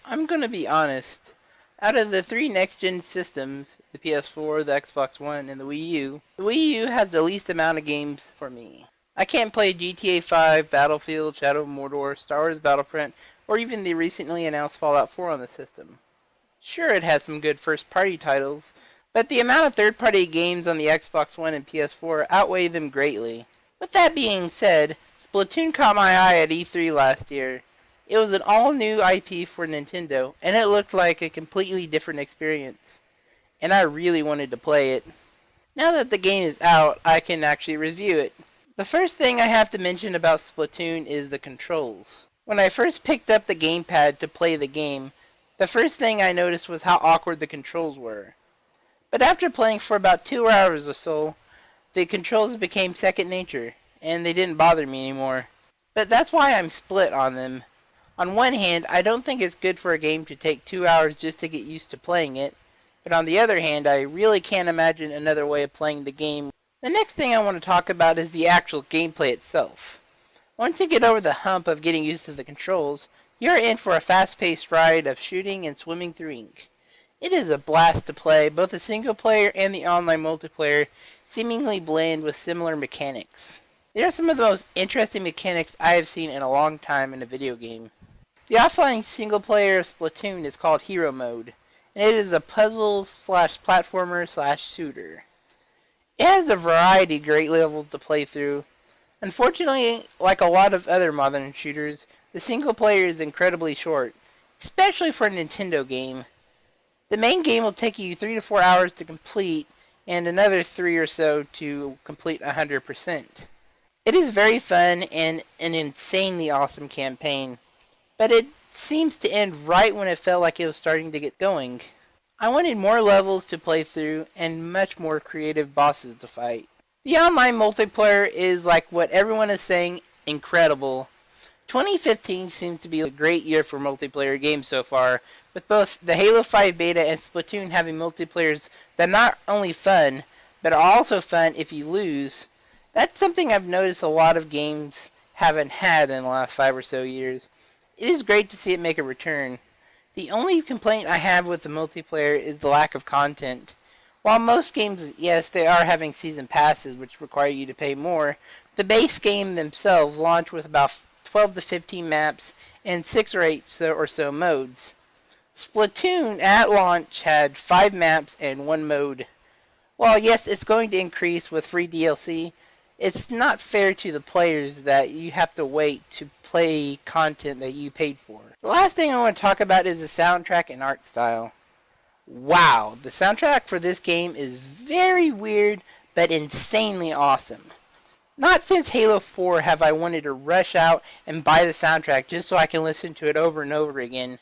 I'm gonna be honest. Out of the three next-gen systems, the PS4, the Xbox One, and the Wii U has the least amount of games for me. I can't play GTA 5, Battlefield, Shadow of Mordor, Star Wars Battlefront, or even the recently announced Fallout 4 on the system. Sure, it has some good first-party titles, but the amount of third-party games on the Xbox One and PS4 outweigh them greatly. With that being said, Splatoon caught my eye at E3 last year. It was an all-new IP for Nintendo, and it looked like a completely different experience. And I really wanted to play it. Now that the game is out, I can actually review it. The first thing I have to mention about Splatoon is the controls. When I first picked up the gamepad to play the game, the first thing I noticed was how awkward the controls were. But after playing for about 2 hours or so, the controls became second nature, and they didn't bother me anymore. But that's why I'm split on them. On one hand, I don't think it's good for a game to take 2 hours just to get used to playing it, but on the other hand, I really can't imagine another way of playing the game. The next thing I want to talk about is the actual gameplay itself. Once you get over the hump of getting used to the controls, you're in for a fast-paced ride of shooting and swimming through ink. It is a blast to play. Both the single player and the online multiplayer seemingly blend with similar mechanics. They are some of the most interesting mechanics I have seen in a long time in a video game. The offline single player of Splatoon is called Hero Mode, and it is a puzzle slash platformer slash shooter. It has a variety of great levels to play through. Unfortunately, like a lot of other modern shooters, the single player is incredibly short, especially for a Nintendo game. The main game will take you 3 to 4 hours to complete, and another 3 or so to complete 100%. It is very fun and an insanely awesome campaign, but it seems to end right when it felt like it was starting to get going. I wanted more levels to play through and much more creative bosses to fight. The online multiplayer is, like what everyone is saying, incredible. 2015 seems to be a great year for multiplayer games so far, with both the Halo 5 beta and Splatoon having multiplayers that are not only fun, but are also fun if you lose. That's something I've noticed a lot of games haven't had in the last 5 or so years. It is great to see it make a return. The only complaint I have with the multiplayer is the lack of content. While most games, yes, they are having season passes which require you to pay more, the base game themselves launch with about 12 to 15 maps and 6 or 8 or so modes. Splatoon at launch had 5 maps and 1 mode. While yes, it's going to increase with free DLC, it's not fair to the players that you have to wait to play content that you paid for. The last thing I want to talk about is the soundtrack and art style. Wow, the soundtrack for this game is very weird but insanely awesome. Not since Halo 4 have I wanted to rush out and buy the soundtrack just so I can listen to it over and over again.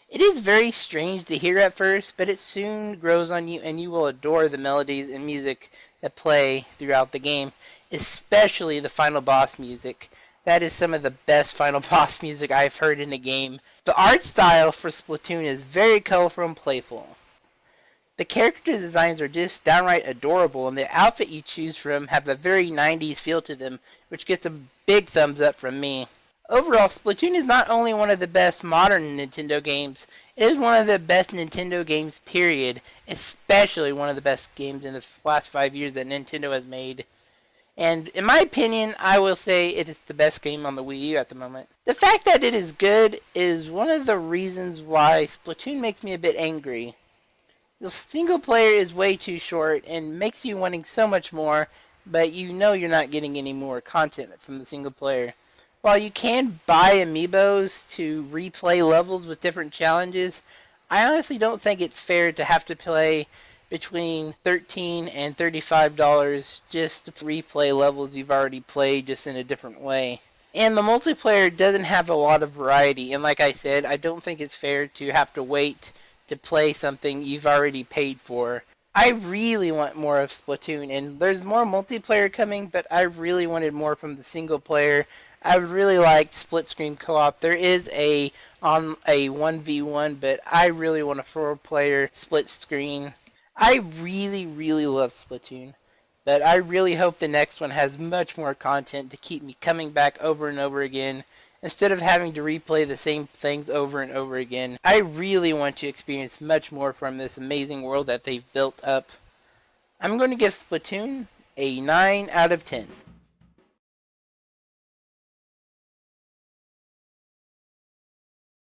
It is very strange to hear at first, but it soon grows on you and you will adore the melodies and music that play throughout the game, especially the final boss music. That is some of the best final boss music I've heard in a game. The art style for Splatoon is very colorful and playful. The character designs are just downright adorable, and the outfit you choose from have a very 90s feel to them, which gets a big thumbs up from me. Overall, Splatoon is not only one of the best modern Nintendo games, it is one of the best Nintendo games, period. Especially one of the best games in the last 5 years that Nintendo has made. And in my opinion, I will say it is the best game on the Wii U at the moment. The fact that it is good is one of the reasons why Splatoon makes me a bit angry. The single player is way too short and makes you wanting so much more, but you know you're not getting any more content from the single player. While you can buy amiibos to replay levels with different challenges, I honestly don't think it's fair to have to play between $13 and $35 just to replay levels you've already played just in a different way. And the multiplayer doesn't have a lot of variety, and like I said, I don't think it's fair to have to wait to play something you've already paid for. I really want more of Splatoon, and there's more multiplayer coming, but I really wanted more from the single player. I would really like split screen co-op. There is on a 1v1, but I really want a 4-player split screen. I really, really love Splatoon, but I really hope the next one has much more content to keep me coming back over and over again instead of having to replay the same things over and over again. I really want to experience much more from this amazing world that they've built up. I'm going to give Splatoon a 9 out of 10.